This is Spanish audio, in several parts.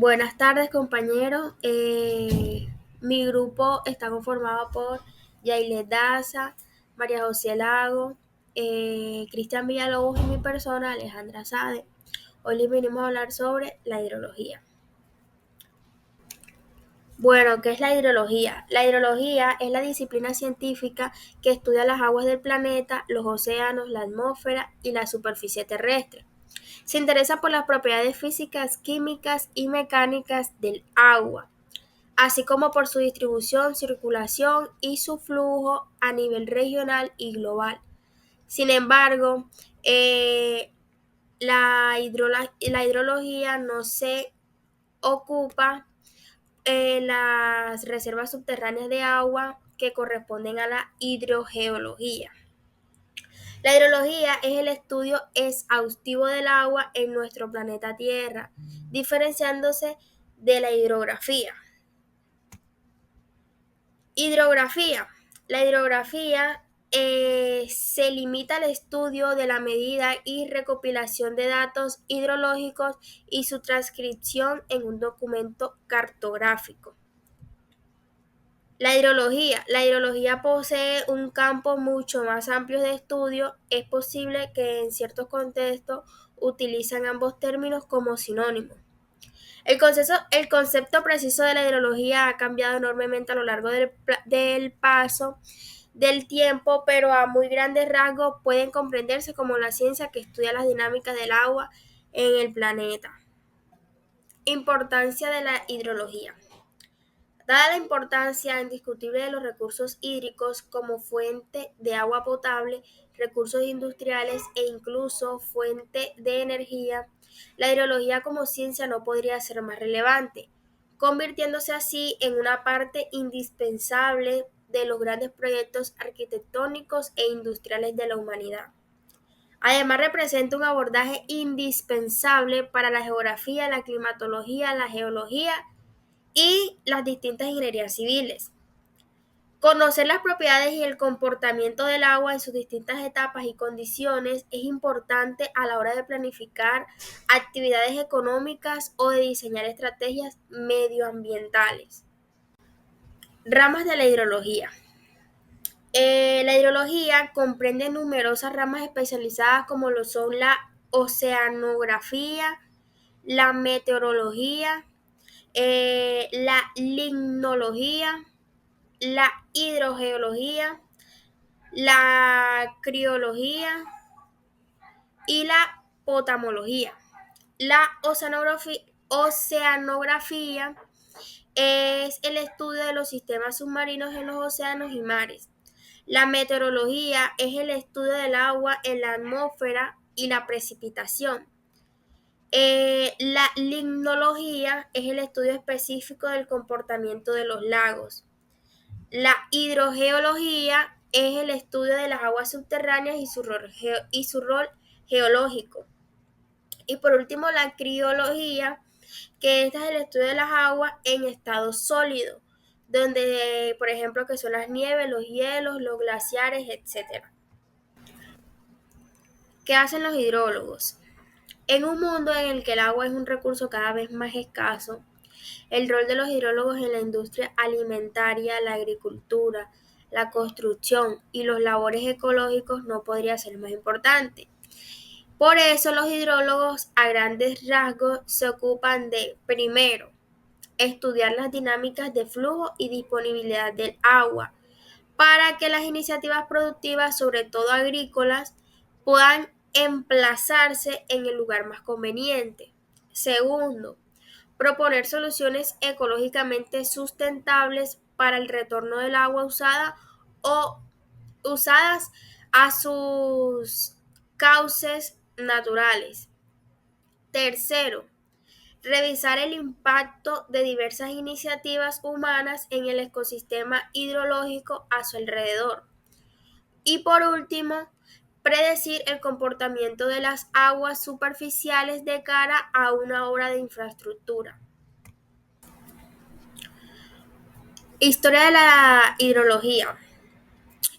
Buenas tardes, compañeros. Mi grupo está conformado por Yailet Daza, María José Lago, Cristian Villalobos y mi persona, Alejandra Sade. Hoy les venimos a hablar sobre la hidrología. Bueno, ¿qué es la hidrología? La hidrología es la disciplina científica que estudia las aguas del planeta, los océanos, la atmósfera y la superficie terrestre. Se interesa por las propiedades físicas, químicas y mecánicas del agua, así como por su distribución, circulación y su flujo a nivel regional y global. Sin embargo, la hidrología no se ocupa las reservas subterráneas de agua que corresponden a la hidrogeología. La hidrología es el estudio exhaustivo del agua en nuestro planeta Tierra, diferenciándose de la hidrografía. Hidrografía. La hidrografía se limita al estudio de la medida y recopilación de datos hidrológicos y su transcripción en un documento cartográfico. La hidrología posee un campo mucho más amplio de estudio. Es posible que en ciertos contextos utilizan ambos términos como sinónimos. El concepto preciso de la hidrología ha cambiado enormemente a lo largo del paso del tiempo, pero a muy grandes rasgos pueden comprenderse como la ciencia que estudia las dinámicas del agua en el planeta. Importancia de la hidrología. Dada la importancia indiscutible de los recursos hídricos como fuente de agua potable, recursos industriales e incluso fuente de energía, la hidrología como ciencia no podría ser más relevante, convirtiéndose así en una parte indispensable de los grandes proyectos arquitectónicos e industriales de la humanidad. Además, representa un abordaje indispensable para la geografía, la climatología, la geología y las distintas ingenierías civiles. Conocer las propiedades y el comportamiento del agua en sus distintas etapas y condiciones es importante a la hora de planificar actividades económicas o de diseñar estrategias medioambientales. Ramas de la hidrología. La hidrología comprende numerosas ramas especializadas como lo son la oceanografía, la meteorología, la limnología, la hidrogeología, la criología y la potamología. La oceanografía es el estudio de los sistemas submarinos en los océanos y mares. La meteorología es el estudio del agua en la atmósfera y la precipitación. La limnología es el estudio específico del comportamiento de los lagos. La hidrogeología es el estudio de las aguas subterráneas y su rol geológico. Y por último, la criología, que este es el estudio de las aguas en estado sólido, donde, por ejemplo, que son las nieves, los hielos, los glaciares, etc. ¿Qué hacen los hidrólogos? En un mundo en el que el agua es un recurso cada vez más escaso, el rol de los hidrólogos en la industria alimentaria, la agricultura, la construcción y los labores ecológicos no podría ser más importante. Por eso los hidrólogos a grandes rasgos se ocupan de, primero, estudiar las dinámicas de flujo y disponibilidad del agua para que las iniciativas productivas, sobre todo agrícolas, puedan emplazarse en el lugar más conveniente. Segundo, proponer soluciones ecológicamente sustentables para el retorno del agua usada o usadas a sus cauces naturales. Tercero, revisar el impacto de diversas iniciativas humanas en el ecosistema hidrológico a su alrededor. Y por último, predecir el comportamiento de las aguas superficiales de cara a una obra de infraestructura. Historia de la hidrología.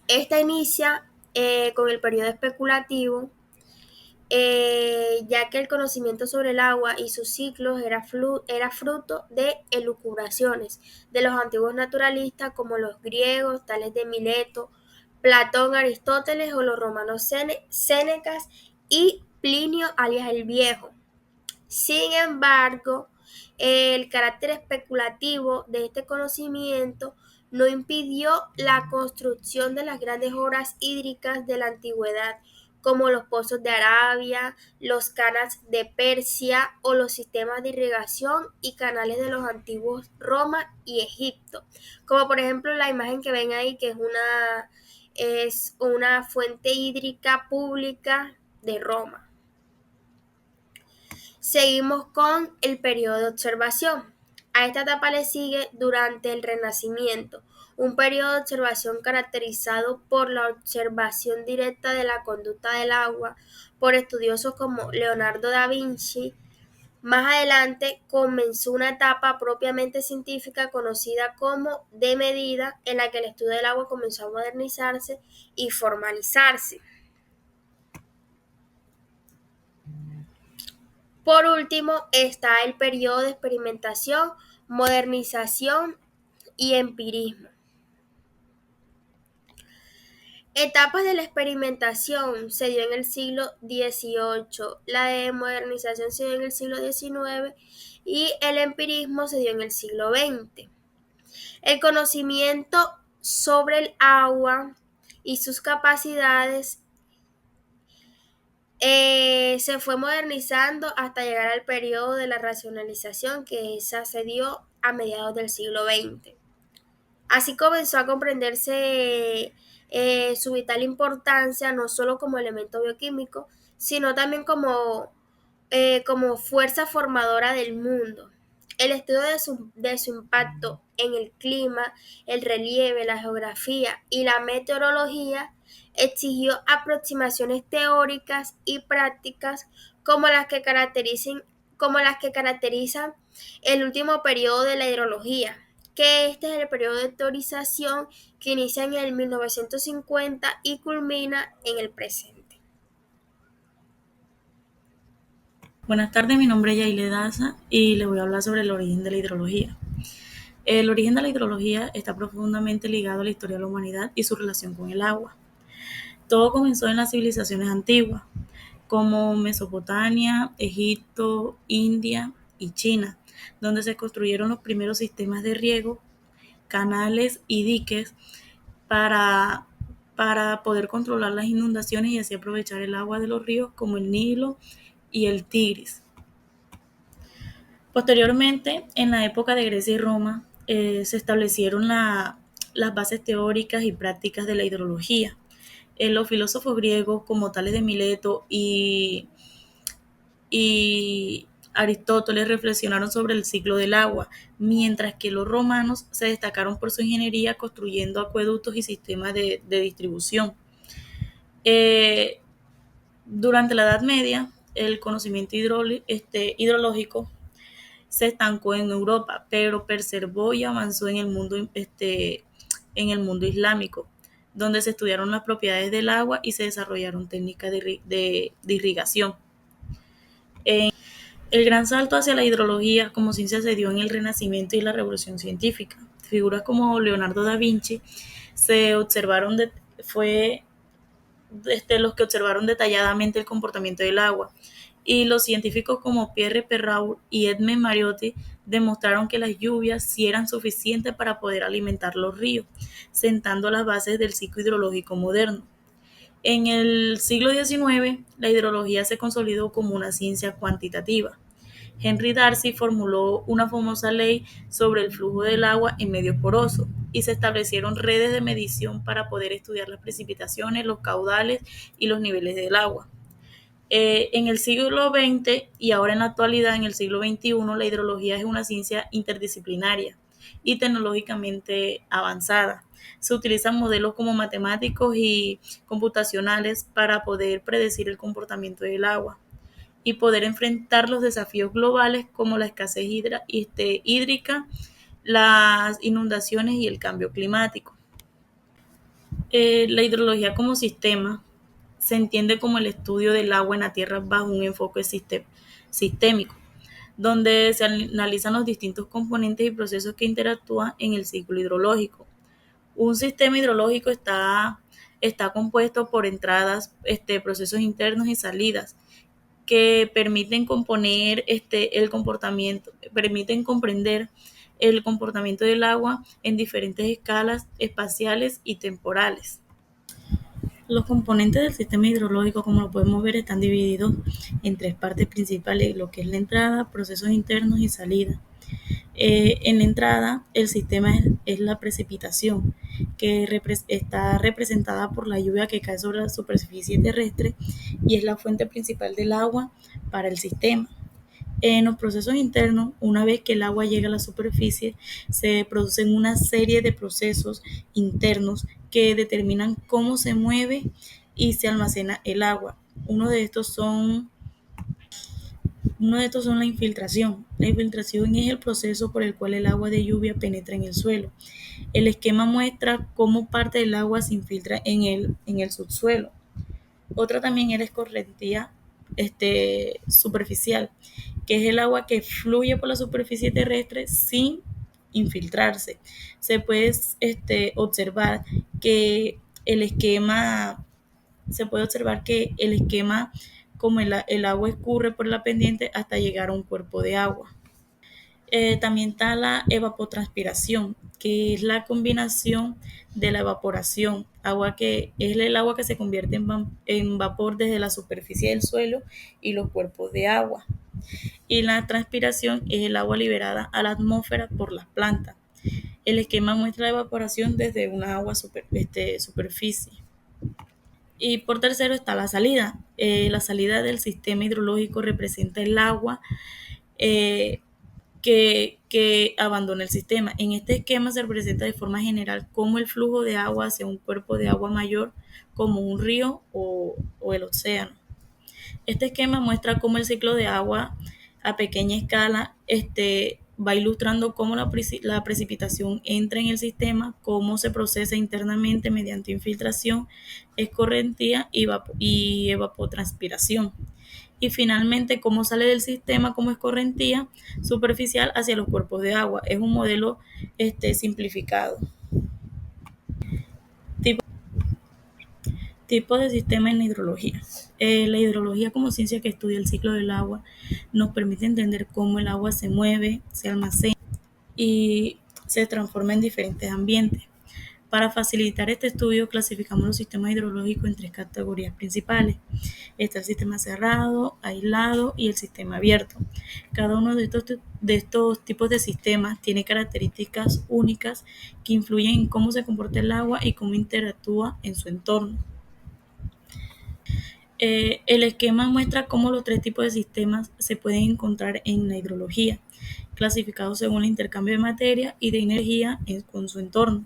Esta inicia con el periodo especulativo ya que el conocimiento sobre el agua y sus ciclos era fruto de elucubraciones de los antiguos naturalistas como los griegos, tales de Mileto, Platón, Aristóteles o los romanos Sénecas y Plinio alias el Viejo. Sin embargo, el carácter especulativo de este conocimiento no impidió la construcción de las grandes obras hídricas de la antigüedad, como los pozos de Arabia, los canales de Persia o los sistemas de irrigación y canales de los antiguos Roma y Egipto, como por ejemplo la imagen que ven ahí, que es una fuente hídrica pública de Roma. Seguimos con el periodo de observación. A esta etapa le sigue durante el Renacimiento, un periodo de observación caracterizado por la observación directa de la conducta del agua por estudiosos como Leonardo da Vinci. Más adelante comenzó una etapa propiamente científica conocida como de medida, en la que el estudio del agua comenzó a modernizarse y formalizarse. Por último, está el periodo de experimentación, modernización y empirismo. Etapas de la experimentación se dio en el siglo XVIII, la de modernización se dio en el siglo XIX y el empirismo se dio en el siglo XX. El conocimiento sobre el agua y sus capacidades se fue modernizando hasta llegar al periodo de la racionalización, que esa se dio a mediados del siglo XX. Así comenzó a comprenderse su vital importancia no solo como elemento bioquímico, sino también como fuerza formadora del mundo. El estudio de su impacto en el clima, el relieve, la geografía y la meteorología exigió aproximaciones teóricas y prácticas como las que caracterizan el último periodo de la hidrología, que este es el periodo de teorización que inicia en el 1950 y culmina en el presente. Buenas tardes, mi nombre es Yaile Daza y le voy a hablar sobre el origen de la hidrología. El origen de la hidrología está profundamente ligado a la historia de la humanidad y su relación con el agua. Todo comenzó en las civilizaciones antiguas, como Mesopotamia, Egipto, India y China, donde se construyeron los primeros sistemas de riego, canales y diques para, para poder controlar las inundaciones y así aprovechar el agua de los ríos como el Nilo y el Tigris. Posteriormente, en la época de Grecia y Roma, se establecieron las bases teóricas y prácticas de la hidrología. Los filósofos griegos, como Tales de Mileto y Aristóteles, reflexionaron sobre el ciclo del agua, mientras que los romanos se destacaron por su ingeniería construyendo acueductos y sistemas de distribución. Eh, Durante la Edad Media, el conocimiento hidrológico se estancó en Europa, pero preservó y avanzó en el mundo islámico, donde se estudiaron las propiedades del agua y se desarrollaron técnicas de irrigación. El gran salto hacia la hidrología como ciencia se dio en el Renacimiento y la Revolución Científica. Figuras como Leonardo da Vinci se observaron fue los que observaron detalladamente el comportamiento del agua, y los científicos como Pierre Perrault y Edmond Mariotti demostraron que las lluvias sí eran suficientes para poder alimentar los ríos, sentando las bases del ciclo hidrológico moderno. En el siglo XIX, la hidrología se consolidó como una ciencia cuantitativa. Henry Darcy formuló una famosa ley sobre el flujo del agua en medios porosos y se establecieron redes de medición para poder estudiar las precipitaciones, los caudales y los niveles del agua. En el siglo XX y ahora en la actualidad, en el siglo XXI, la hidrología es una ciencia interdisciplinaria y tecnológicamente avanzada. Se utilizan modelos como matemáticos y computacionales para poder predecir el comportamiento del agua y poder enfrentar los desafíos globales como la escasez hídrica, las inundaciones y el cambio climático. La hidrología como sistema se entiende como el estudio del agua en la Tierra bajo un enfoque sistémico, donde se analizan los distintos componentes y procesos que interactúan en el ciclo hidrológico. Un sistema hidrológico está compuesto por entradas, procesos internos y salidas que permiten componer el comportamiento, permiten comprender el comportamiento del agua en diferentes escalas espaciales y temporales. Los componentes del sistema hidrológico, como lo podemos ver, están divididos en tres partes principales, lo que es la entrada, procesos internos y salida. En la entrada, el sistema es la precipitación, que está representada por la lluvia que cae sobre la superficie terrestre y es la fuente principal del agua para el sistema. En los procesos internos, una vez que el agua llega a la superficie, se producen una serie de procesos internos que determinan cómo se mueve y se almacena el agua. Uno de estos son la infiltración. La infiltración es el proceso por el cual el agua de lluvia penetra en el suelo. El esquema muestra cómo parte del agua se infiltra en el subsuelo. Otra también es la escorrentía superficial, que es el agua que fluye por la superficie terrestre sin infiltrarse. Se puede observar que el esquema, se puede observar que el esquema como el agua escurre por la pendiente hasta llegar a un cuerpo de agua. También está la evapotranspiración, que es la combinación de la evaporación, agua que es el agua que se convierte en vapor desde la superficie del suelo y los cuerpos de agua. Y la transpiración es el agua liberada a la atmósfera por las plantas. El esquema muestra la evaporación desde una agua superficie. Y por tercero está la salida. La salida del sistema hidrológico representa el agua eh, que abandona el sistema. En este esquema se representa de forma general cómo el flujo de agua hacia un cuerpo de agua mayor, como un río o el océano. Este esquema muestra cómo el ciclo de agua a pequeña escala va ilustrando cómo la precipitación entra en el sistema, cómo se procesa internamente mediante infiltración, escorrentía y evapotranspiración. Y finalmente, cómo sale del sistema como escorrentía superficial hacia los cuerpos de agua. Es un modelo simplificado. Tipo, tipo de sistema en la hidrología. La hidrología como ciencia que estudia el ciclo del agua nos permite entender cómo el agua se mueve, se almacena y se transforma en diferentes ambientes. Para facilitar este estudio, clasificamos los sistemas hidrológicos en tres categorías principales. Está el sistema cerrado, aislado y el sistema abierto. Cada uno de estos tipos de sistemas tiene características únicas que influyen en cómo se comporta el agua y cómo interactúa en su entorno. El esquema muestra cómo los tres tipos de sistemas se pueden encontrar en la hidrología, clasificados según el intercambio de materia y de energía con su entorno.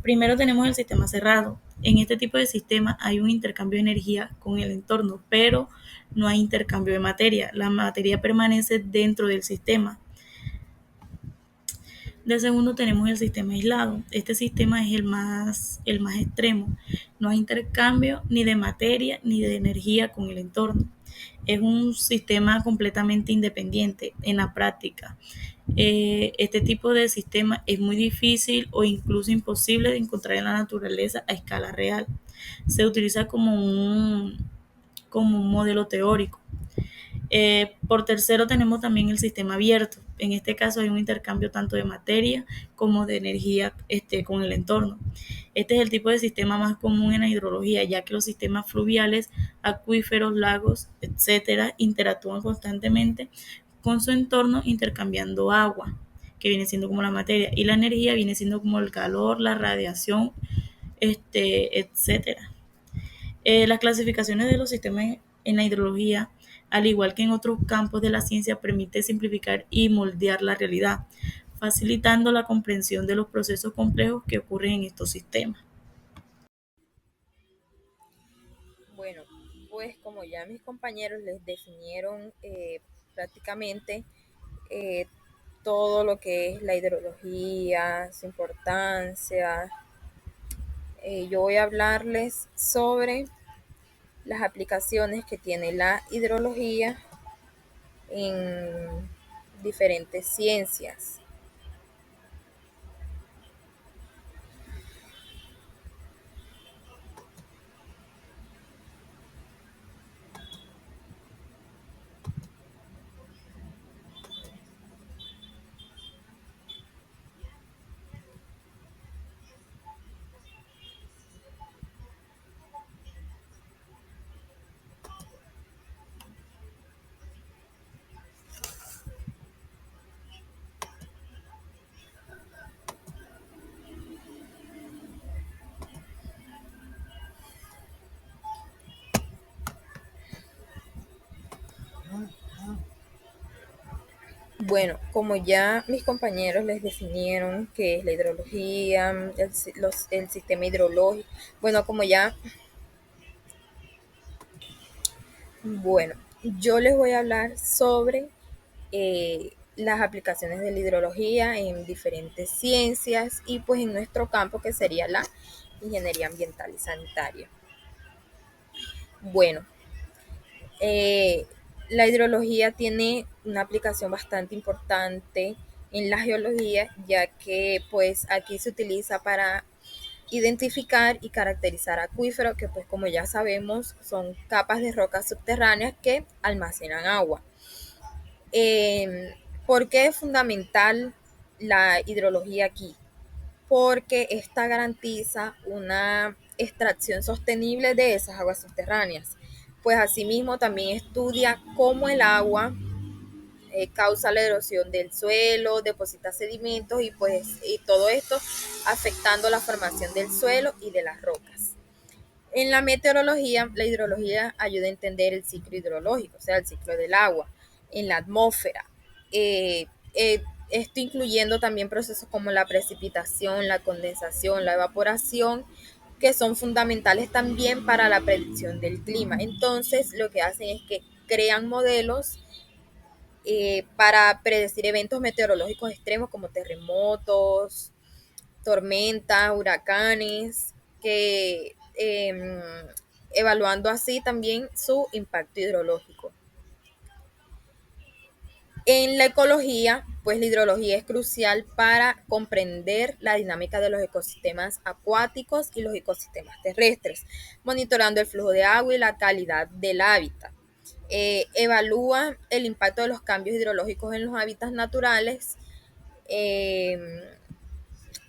Primero tenemos el sistema cerrado. En este tipo de sistema hay un intercambio de energía con el entorno, pero no hay intercambio de materia. La materia permanece dentro del sistema. De segundo tenemos el sistema aislado. Este sistema es el más extremo. No hay intercambio ni de materia ni de energía con el entorno. Es un sistema completamente independiente en la práctica. Este tipo de sistema es muy difícil o incluso imposible de encontrar en la naturaleza a escala real. Se utiliza como un modelo teórico. Por tercero tenemos también el sistema abierto. En este caso hay un intercambio tanto de materia como de energía con el entorno. Este es el tipo de sistema más común en la hidrología, ya que los sistemas fluviales, acuíferos, lagos, etcétera, interactúan constantemente con su entorno intercambiando agua, que viene siendo como la materia, y la energía viene siendo como el calor, la radiación, etcétera. Las clasificaciones de los sistemas en la hidrología, al igual que en otros campos de la ciencia, permite simplificar y moldear la realidad, facilitando la comprensión de los procesos complejos que ocurren en estos sistemas. Bueno, pues como ya mis compañeros les definieron prácticamente eh, todo lo que es la hidrología, su importancia, yo voy a hablarles sobre las aplicaciones que tiene la hidrología en diferentes ciencias. Bueno, como ya mis compañeros les definieron qué es la hidrología, el sistema hidrológico, bueno, bueno, yo les voy a hablar sobre las aplicaciones de la hidrología en diferentes ciencias y pues en nuestro campo que sería la ingeniería ambiental y sanitaria. Bueno, eh, la hidrología tiene una aplicación bastante importante en la geología, ya que pues aquí se utiliza para identificar y caracterizar acuíferos que pues como ya sabemos son capas de rocas subterráneas que almacenan agua. ¿Por qué es fundamental la hidrología aquí? Porque esta garantiza una extracción sostenible de esas aguas subterráneas. Pues asimismo también estudia cómo el agua causa la erosión del suelo, deposita sedimentos y todo esto afectando la formación del suelo y de las rocas. En la meteorología, la hidrología ayuda a entender el ciclo hidrológico, o sea, el ciclo del agua en la atmósfera. Eh, Esto incluyendo también procesos como la precipitación, la condensación, la evaporación, que son fundamentales también para la predicción del clima. Entonces, lo que hacen es que crean modelos para predecir eventos meteorológicos extremos como terremotos, tormentas, huracanes, que evaluando así también su impacto hidrológico. En la ecología, pues la hidrología es crucial para comprender la dinámica de los ecosistemas acuáticos y los ecosistemas terrestres, monitorando el flujo de agua y la calidad del hábitat. Evalúa el impacto de los cambios hidrológicos en los hábitats naturales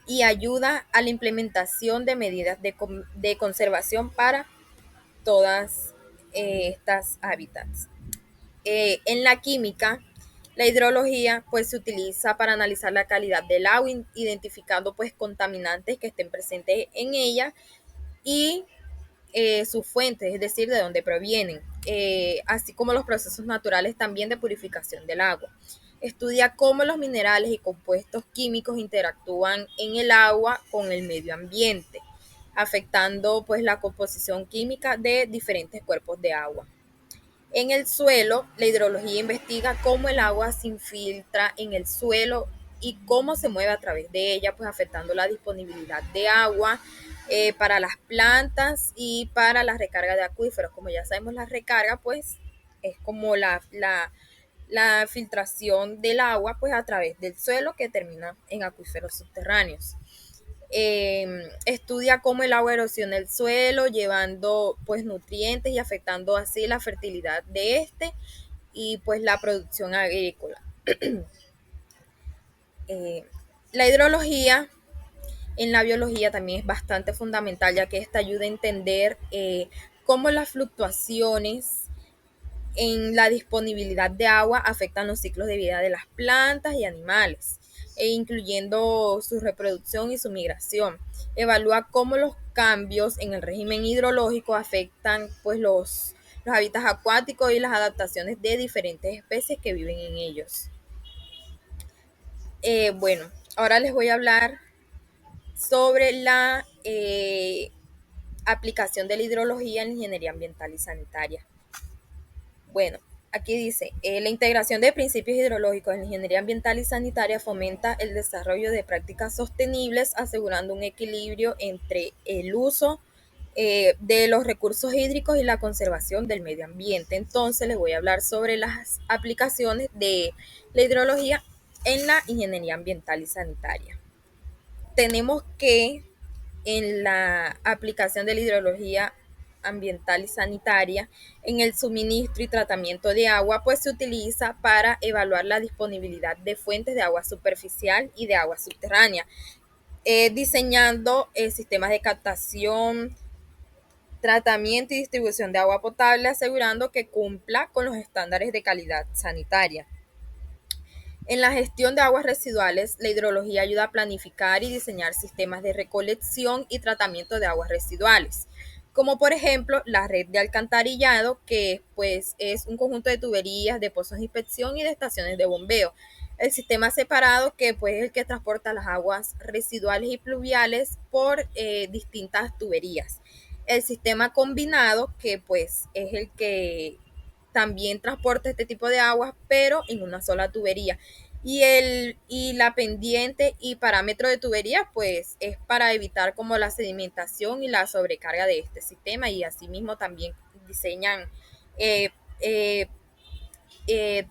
y ayuda a la implementación de medidas de conservación para todas estas hábitats. En la química, la hidrología pues se utiliza para analizar la calidad del agua, identificando pues contaminantes que estén presentes en ella y sus fuentes, es decir, de dónde provienen, así como los procesos naturales también de purificación del agua. Estudia cómo los minerales y compuestos químicos interactúan en el agua con el medio ambiente, afectando pues la composición química de diferentes cuerpos de agua. En el suelo, la hidrología investiga cómo el agua se infiltra en el suelo y cómo se mueve a través de ella, pues afectando la disponibilidad de agua para las plantas y para la recarga de acuíferos. Como ya sabemos, la recarga pues es como la filtración del agua pues a través del suelo que termina en acuíferos subterráneos. Estudia cómo el agua erosiona el suelo, llevando pues nutrientes y afectando así la fertilidad de este y pues la producción agrícola. La hidrología en la biología también es bastante fundamental, ya que esta ayuda a entender cómo las fluctuaciones en la disponibilidad de agua afectan los ciclos de vida de las plantas y animales, incluyendo su reproducción y su migración. Evalúa cómo los cambios en el régimen hidrológico afectan pues, los hábitats acuáticos y las adaptaciones de diferentes especies que viven en ellos. Bueno, ahora les voy a hablar sobre la aplicación de la hidrología en ingeniería ambiental y sanitaria. Bueno, aquí dice, la integración de principios hidrológicos en la ingeniería ambiental y sanitaria fomenta el desarrollo de prácticas sostenibles, asegurando un equilibrio entre el uso de los recursos hídricos y la conservación del medio ambiente. Entonces les voy a hablar sobre las aplicaciones de la hidrología en la ingeniería ambiental y sanitaria. Tenemos que en la aplicación de la hidrología ambiental y sanitaria, en el suministro y tratamiento de agua, pues se utiliza para evaluar la disponibilidad de fuentes de agua superficial y de agua subterránea, diseñando sistemas de captación, tratamiento y distribución de agua potable, asegurando que cumpla con los estándares de calidad sanitaria. En la gestión de aguas residuales, la hidrología ayuda a planificar y diseñar sistemas de recolección y tratamiento de aguas residuales, como por ejemplo la red de alcantarillado, que pues es un conjunto de tuberías, de pozos de inspección y de estaciones de bombeo. El sistema separado, que pues es el que transporta las aguas residuales y pluviales por distintas tuberías. El sistema combinado, que pues es el que también transporta este tipo de aguas, pero en una sola tubería. Y la pendiente y parámetro de tubería, pues es para evitar como la sedimentación y la sobrecarga de este sistema, y asimismo también diseñan eh, eh,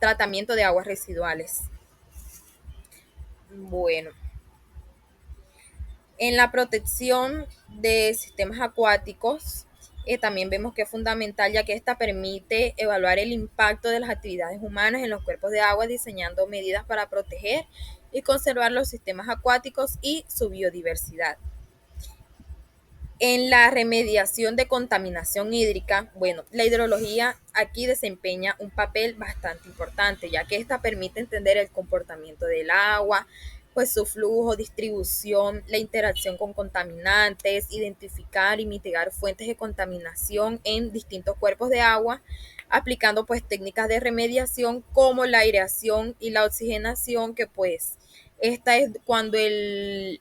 tratamiento de aguas residuales. Bueno, en la protección de sistemas acuáticos, también vemos que es fundamental, ya que esta permite evaluar el impacto de las actividades humanas en los cuerpos de agua, diseñando medidas para proteger y conservar los sistemas acuáticos y su biodiversidad. En la remediación de contaminación hídrica, bueno, la hidrología aquí desempeña un papel bastante importante, ya que esta permite entender el comportamiento del agua, pues su flujo, distribución, la interacción con contaminantes, identificar y mitigar fuentes de contaminación en distintos cuerpos de agua, aplicando pues técnicas de remediación como la aireación y la oxigenación, que pues esta es cuando el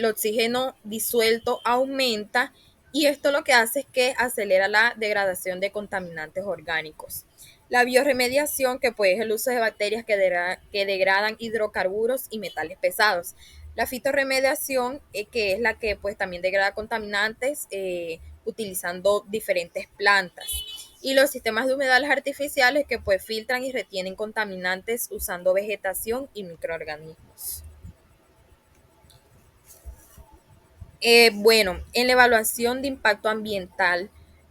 oxígeno disuelto aumenta, y esto lo que hace es que acelera la degradación de contaminantes orgánicos. La bioremediación, que pues es el uso de bacterias que degradan hidrocarburos y metales pesados. La fitorremediación, que es la que pues también degrada contaminantes utilizando diferentes plantas. Y los sistemas de humedales artificiales, que pues filtran y retienen contaminantes usando vegetación y microorganismos. Bueno, en la evaluación de impacto ambiental,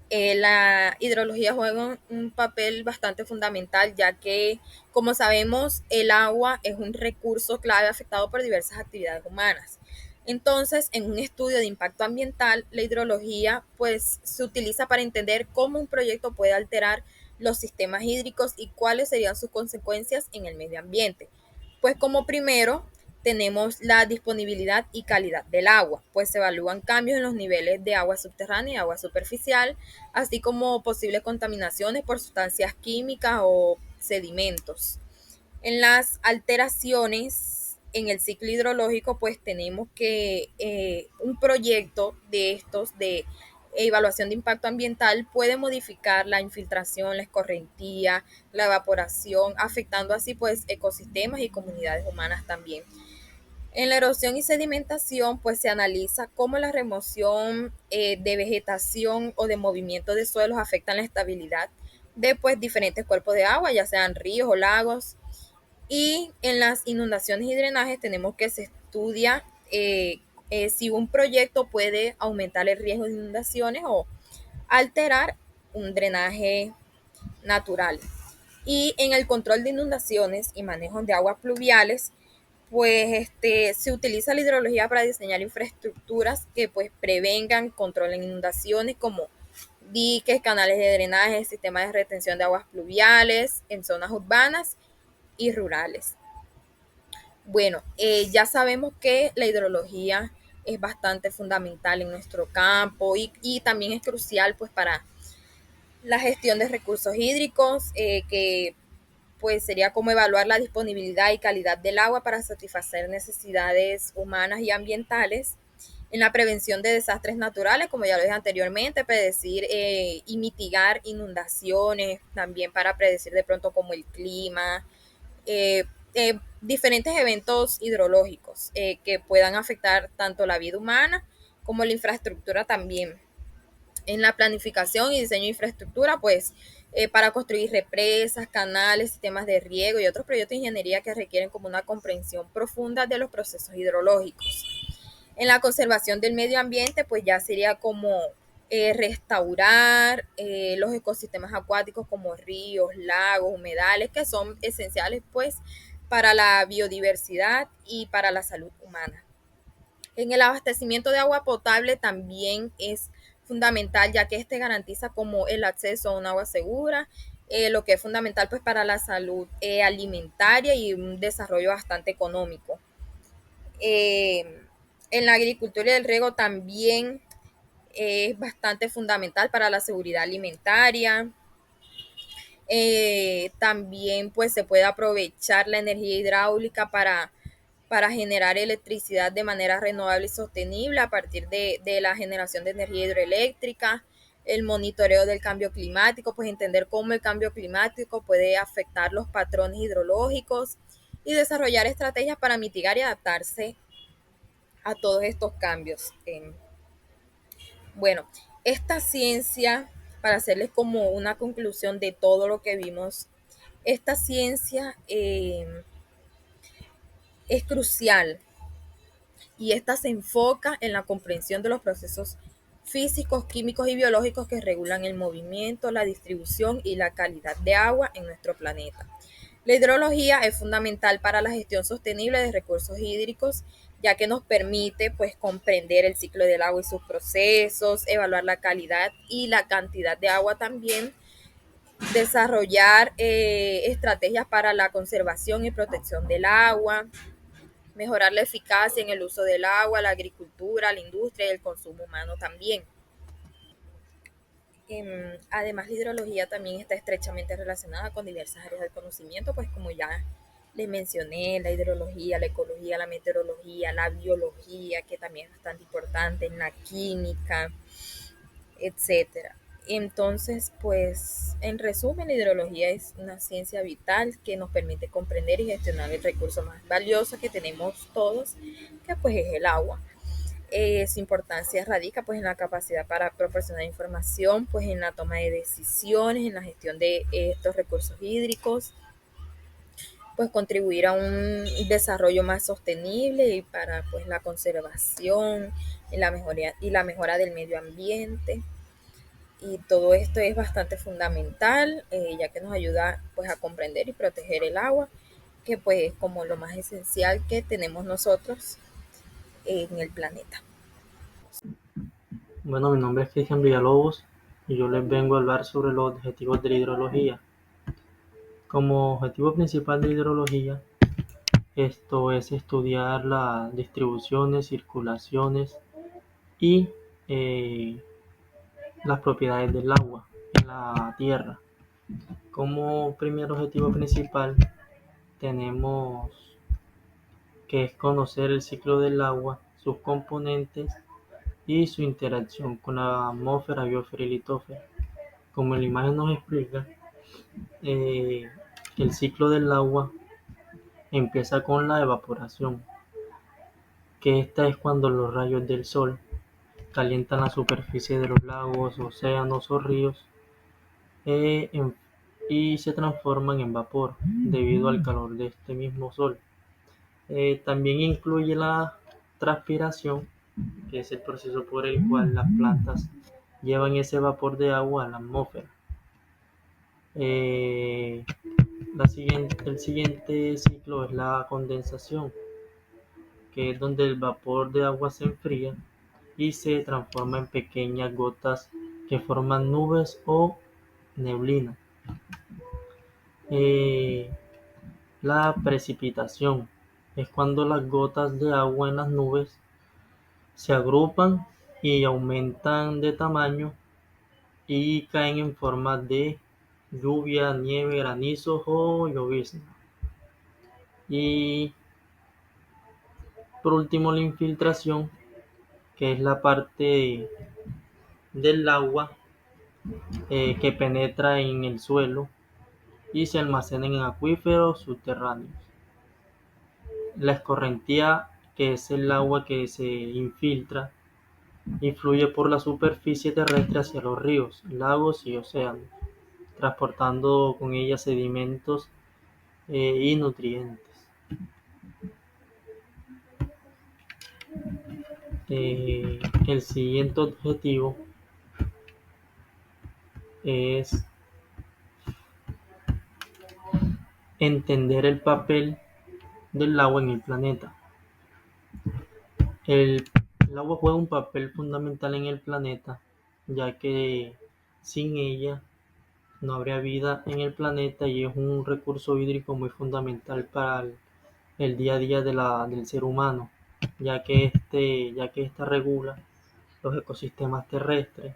la hidrología juega un papel bastante fundamental, ya que, como sabemos, el agua es un recurso clave afectado por diversas actividades humanas. Entonces, en un estudio de impacto ambiental, la hidrología pues se utiliza para entender cómo un proyecto puede alterar los sistemas hídricos y cuáles serían sus consecuencias en el medio ambiente. Pues como primero tenemos la disponibilidad y calidad del agua, pues se evalúan cambios en los niveles de agua subterránea y agua superficial, así como posibles contaminaciones por sustancias químicas o sedimentos. En las alteraciones en el ciclo hidrológico, pues tenemos que un proyecto de estos de evaluación de impacto ambiental puede modificar la infiltración, la escorrentía, la evaporación, afectando así pues ecosistemas y comunidades humanas también. En la erosión y sedimentación, pues se analiza cómo la remoción de vegetación o de movimiento de suelos afectan la estabilidad de pues, diferentes cuerpos de agua, ya sean ríos o lagos. Y en las inundaciones y drenajes tenemos que se estudia si un proyecto puede aumentar el riesgo de inundaciones o alterar un drenaje natural. Y en el control de inundaciones y manejo de aguas pluviales, pues se utiliza la hidrología para diseñar infraestructuras que pues prevengan, controlen inundaciones como diques, canales de drenaje, sistemas de retención de aguas pluviales en zonas urbanas y rurales. Bueno, ya sabemos que la hidrología es bastante fundamental en nuestro campo y también es crucial pues para la gestión de recursos hídricos, que pues sería como evaluar la disponibilidad y calidad del agua para satisfacer necesidades humanas y ambientales. En la prevención de desastres naturales, como ya lo dije anteriormente, predecir y mitigar inundaciones, también para predecir de pronto como el clima, diferentes eventos hidrológicos que puedan afectar tanto la vida humana como la infraestructura también. En la planificación y diseño de infraestructura, pues para construir represas, canales, sistemas de riego y otros proyectos de ingeniería que requieren como una comprensión profunda de los procesos hidrológicos. En la conservación del medio ambiente, pues ya sería como restaurar los ecosistemas acuáticos como ríos, lagos, humedales, que son esenciales pues para la biodiversidad y para la salud humana. En el abastecimiento de agua potable también es fundamental, ya que este garantiza como el acceso a un agua segura, lo que es fundamental pues para la salud alimentaria y un desarrollo bastante económico. Eh, en la agricultura y el riego también es bastante fundamental para la seguridad alimentaria. También pues se puede aprovechar la energía hidráulica para generar electricidad de manera renovable y sostenible a partir de la generación de energía hidroeléctrica, el monitoreo del cambio climático, pues entender cómo el cambio climático puede afectar los patrones hidrológicos y desarrollar estrategias para mitigar y adaptarse a todos estos cambios. Bueno, esta ciencia, para hacerles como una conclusión de todo lo que vimos, esta ciencia es crucial y esta se enfoca en la comprensión de los procesos físicos, químicos y biológicos que regulan el movimiento, la distribución y la calidad de agua en nuestro planeta. La hidrología es fundamental para la gestión sostenible de recursos hídricos, ya que nos permite pues comprender el ciclo del agua y sus procesos, evaluar la calidad y la cantidad de agua también, desarrollar estrategias para la conservación y protección del agua, mejorar la eficacia en el uso del agua, la agricultura, la industria y el consumo humano también. Además, la hidrología también está estrechamente relacionada con diversas áreas del conocimiento, pues como ya les mencioné, la hidrología, la ecología, la meteorología, la biología, que también es bastante importante, en la química, etcétera. Entonces, pues, en resumen, la hidrología es una ciencia vital que nos permite comprender y gestionar el recurso más valioso que tenemos todos, que pues es el agua. Su importancia radica pues en la capacidad para proporcionar información, pues en la toma de decisiones, en la gestión de estos recursos hídricos, pues contribuir a un desarrollo más sostenible y para pues la conservación y la mejora del medio ambiente. Y todo esto es bastante fundamental, ya que nos ayuda pues a comprender y proteger el agua, que pues es como lo más esencial que tenemos nosotros en el planeta. Bueno, mi nombre es Cristian Villalobos y yo les vengo a hablar sobre los objetivos de la hidrología. Como objetivo principal de la hidrología, esto es estudiar las distribuciones, circulaciones y las propiedades del agua en la tierra. Como primer objetivo principal tenemos que es conocer el ciclo del agua, sus componentes y su interacción con la atmósfera, biosfera y litósfera. Como la imagen nos explica, eh, el ciclo del agua empieza con la evaporación, que esta es cuando los rayos del sol calientan la superficie de los lagos, océanos o ríos eh, en- y se transforman en vapor debido al calor de este mismo sol. También incluye la transpiración, que es el proceso por el cual las plantas llevan ese vapor de agua a la atmósfera. Eh, el siguiente ciclo es la condensación, que es donde el vapor de agua se enfría y se transforma en pequeñas gotas que forman nubes o neblina. Eh, la precipitación es cuando las gotas de agua en las nubes se agrupan y aumentan de tamaño y caen en forma de lluvia, nieve, granizo o llovizna. Y por último, la infiltración, que es la parte del agua que penetra en el suelo y se almacena en acuíferos subterráneos. La escorrentía, que es el agua que se infiltra, y fluye por la superficie terrestre hacia los ríos, lagos y océanos, transportando con ella sedimentos y nutrientes. El siguiente objetivo es entender el papel del agua en el planeta. El agua juega un papel fundamental en el planeta, ya que sin ella no habría vida en el planeta y es un recurso hídrico muy fundamental para el día a día del ser humano, ya que esta regula los ecosistemas terrestres,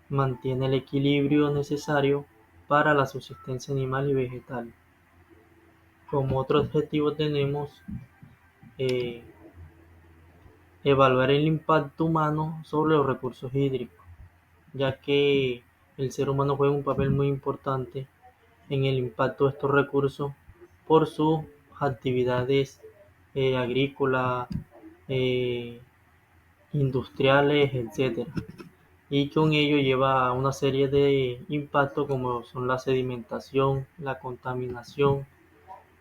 mantiene el equilibrio necesario para la subsistencia animal y vegetal. Como otro objetivo tenemos eh, evaluar el impacto humano sobre los recursos hídricos, ya que el ser humano juega un papel muy importante en el impacto de estos recursos por sus actividades agrícolas, eh, industriales, etcétera. Y con ello lleva a una serie de impactos como son la sedimentación, la contaminación,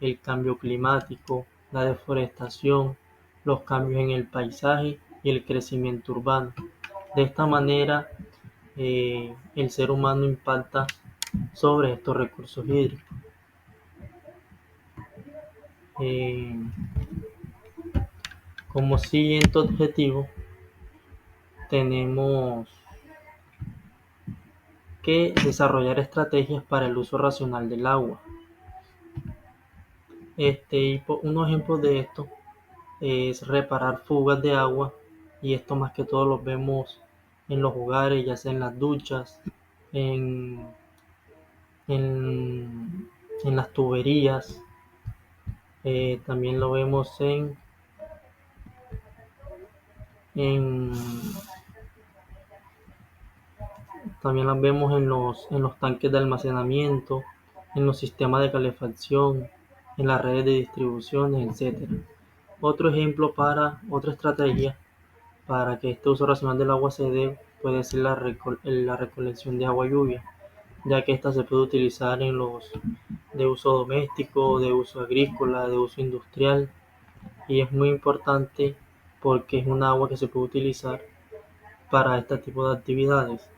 el cambio climático, la deforestación, los cambios en el paisaje y el crecimiento urbano. De esta manera, el ser humano impacta sobre estos recursos hídricos. Eh, Como siguiente objetivo, tenemos que desarrollar estrategias para el uso racional del agua. Unos ejemplos de esto es reparar fugas de agua, y esto más que todo lo vemos en los hogares, ya sea en las duchas, en, en, en las tuberías. También lo vemos en también las vemos en los tanques de almacenamiento, en los sistemas de calefacción, en las redes de distribución, etcétera. Otra estrategia para que este uso racional del agua se dé puede ser la recolección de agua lluvia, ya que esta se puede utilizar en los de uso doméstico, de uso agrícola, de uso industrial, y es muy importante porque es un agua que se puede utilizar para este tipo de actividades.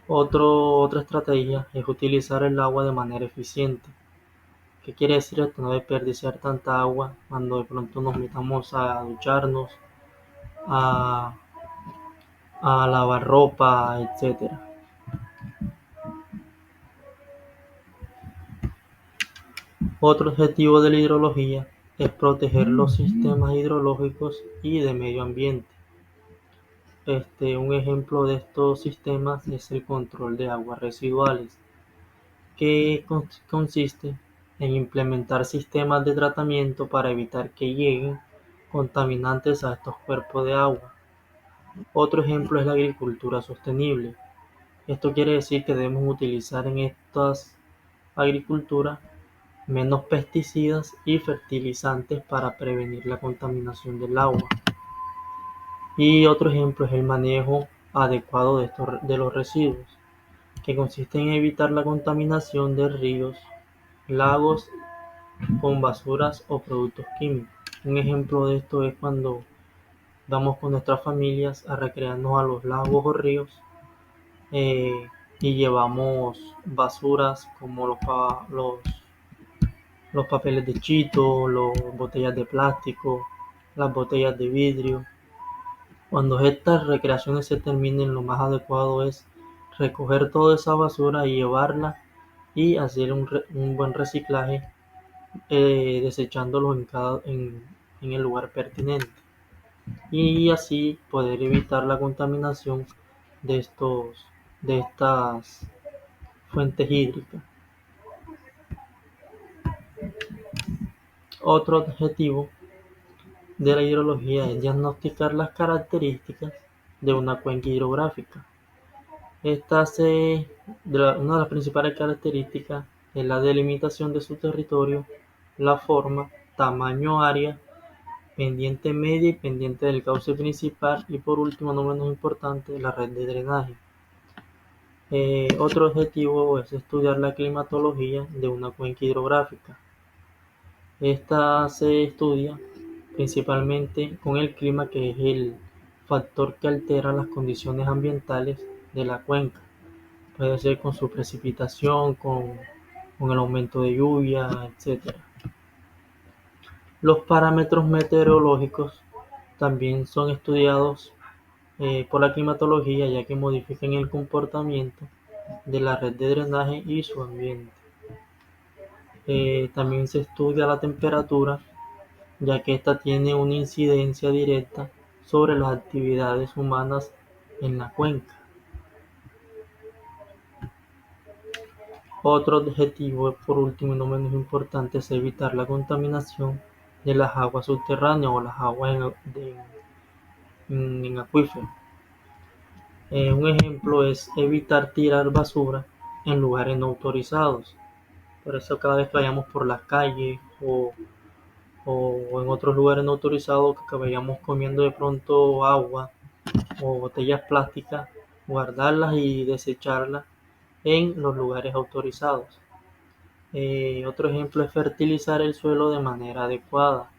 Otra estrategia es utilizar el agua de manera eficiente. ¿Qué quiere decir esto? No desperdiciar tanta agua cuando de pronto nos metamos a ducharnos, a, a lavar ropa, etcétera. Otro objetivo de la hidrología es proteger los sistemas hidrológicos y de medio ambiente. Un ejemplo de estos sistemas es el control de aguas residuales, que consiste en implementar sistemas de tratamiento para evitar que lleguen contaminantes a estos cuerpos de agua. Otro ejemplo es la agricultura sostenible. Esto quiere decir que debemos utilizar en estas agriculturas menos pesticidas y fertilizantes para prevenir la contaminación del agua. Y otro ejemplo es el manejo adecuado de los residuos, que consiste en evitar la contaminación de ríos, lagos con basuras o productos químicos. Un ejemplo de esto es cuando vamos con nuestras familias a recrearnos a los lagos o ríos, y llevamos basuras como los papeles de chito, las botellas de plástico, las botellas de vidrio. Cuando estas recreaciones se terminen, lo más adecuado es recoger toda esa basura y llevarla y hacer un buen reciclaje, desechándolo en el lugar pertinente, y así poder evitar la contaminación de estas fuentes hídricas. Otro objetivo de la hidrología es diagnosticar las características de una cuenca hidrográfica. Una de las principales características es la delimitación de su territorio, la forma, tamaño, área pendiente media y pendiente del cauce principal, y por último, no menos importante, la red de drenaje. Otro objetivo es estudiar la climatología de una cuenca hidrográfica. Esta se estudia principalmente con el clima, que es el factor que altera las condiciones ambientales de la cuenca. Puede ser con su precipitación, con el aumento de lluvia, etc. Los parámetros meteorológicos también son estudiados por la climatología, ya que modifican el comportamiento de la red de drenaje y su ambiente. También se estudia la temperatura, ya que esta tiene una incidencia directa sobre las actividades humanas en la cuenca. Otro objetivo, por último y no menos importante, es evitar la contaminación de las aguas subterráneas o las aguas en acuíferos. Un ejemplo es evitar tirar basura en lugares no autorizados. Por eso cada vez que vayamos por las calles o en otros lugares no autorizados, que vayamos comiendo de pronto agua o botellas plásticas, guardarlas y desecharlas en los lugares autorizados. Otro ejemplo es fertilizar el suelo de manera adecuada.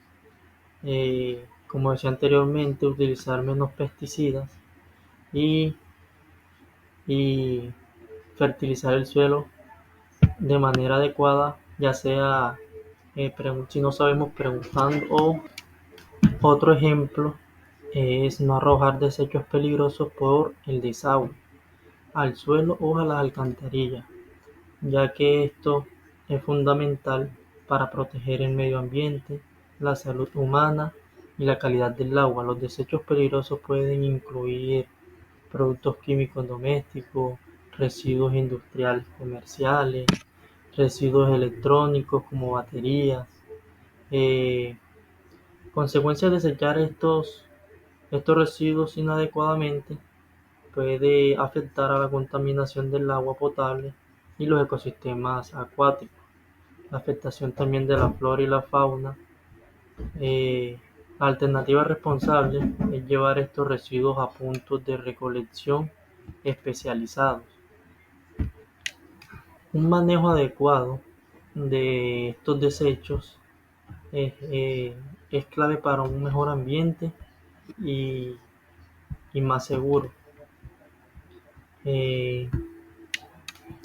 Como decía anteriormente, utilizar menos pesticidas y fertilizar el suelo de manera adecuada, ya sea si no sabemos, preguntando. O otro ejemplo es no arrojar desechos peligrosos por el desagüe al suelo o a las alcantarillas, ya que esto es fundamental para proteger el medio ambiente, la salud humana y la calidad del agua. Los desechos peligrosos pueden incluir productos químicos domésticos, residuos industriales comerciales, residuos electrónicos como baterías. Consecuencias de desechar estos residuos inadecuadamente puede afectar a la contaminación del agua potable y los ecosistemas acuáticos. La afectación también de la flora y la fauna. La alternativa responsable es llevar estos residuos a puntos de recolección especializados. Un manejo adecuado de estos desechos es clave para un mejor ambiente y más seguro.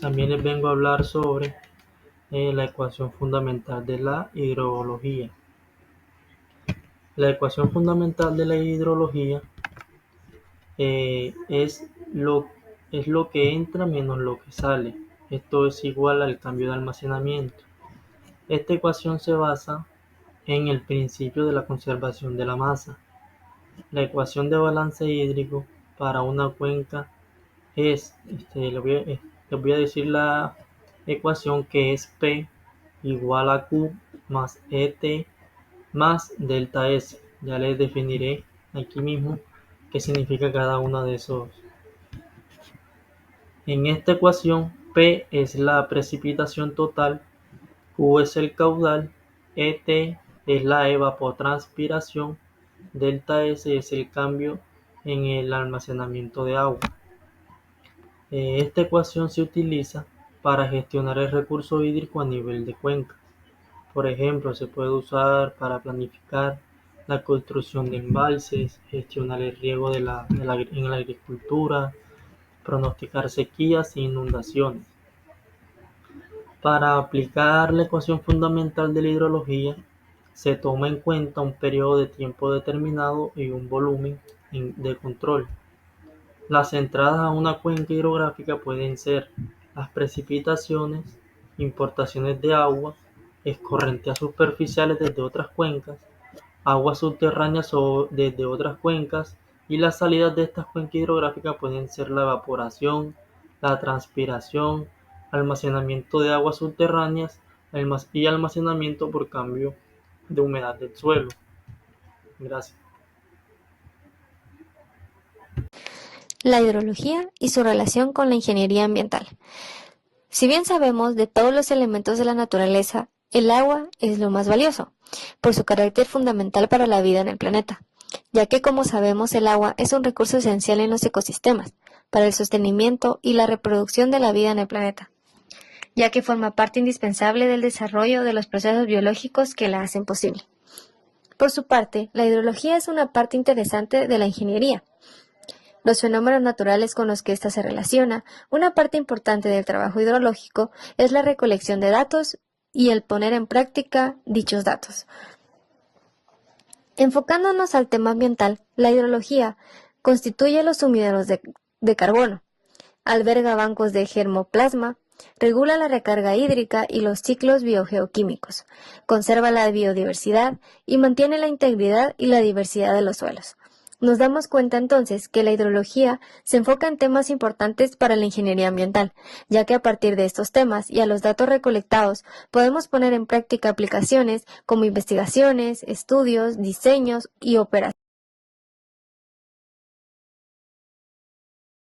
También les vengo a hablar sobre la ecuación fundamental de la hidrología. La ecuación fundamental de la hidrología es lo que entra menos lo que sale. Esto es igual al cambio de almacenamiento. Esta ecuación se basa en el principio de la conservación de la masa. La ecuación de balance hídrico para una cuenca es, les voy a decir la ecuación, que es P igual a Q más ET más delta S. Ya les definiré aquí mismo qué significa cada uno de esos. En esta ecuación, P es la precipitación total, Q es el caudal, ET es la evapotranspiración, delta S es el cambio en el almacenamiento de agua. Esta ecuación se utiliza para gestionar el recurso hídrico a nivel de cuenca. Por ejemplo, se puede usar para planificar la construcción de embalses, gestionar el riego en la agricultura, pronosticar sequías e inundaciones. Para aplicar la ecuación fundamental de la hidrología, se toma en cuenta un periodo de tiempo determinado y un volumen de control. Las entradas a una cuenca hidrográfica pueden ser las precipitaciones, importaciones de agua, escorrentías superficiales desde otras cuencas, aguas subterráneas o desde otras cuencas, y las salidas de estas cuencas hidrográficas pueden ser la evaporación, la transpiración, almacenamiento de aguas subterráneas y almacenamiento por cambio de humedad del suelo. Gracias. La hidrología y su relación con la ingeniería ambiental. Si bien sabemos de todos los elementos de la naturaleza El agua es lo más valioso, por su carácter fundamental para la vida en el planeta, ya que como sabemos el agua es un recurso esencial en los ecosistemas, para el sostenimiento y la reproducción de la vida en el planeta, ya que forma parte indispensable del desarrollo de los procesos biológicos que la hacen posible. Por su parte, la hidrología es una parte interesante de la ingeniería. Los fenómenos naturales con los que ésta se relaciona, una parte importante del trabajo hidrológico es la recolección de datos y el poner en práctica dichos datos. Enfocándonos al tema ambiental, la hidrología constituye los sumideros de carbono, alberga bancos de germoplasma, regula la recarga hídrica y los ciclos biogeoquímicos, conserva la biodiversidad y mantiene la integridad y la diversidad de los suelos. Nos damos cuenta entonces que la hidrología se enfoca en temas importantes para la ingeniería ambiental, ya que a partir de estos temas y a los datos recolectados podemos poner en práctica aplicaciones como investigaciones, estudios, diseños y operaciones.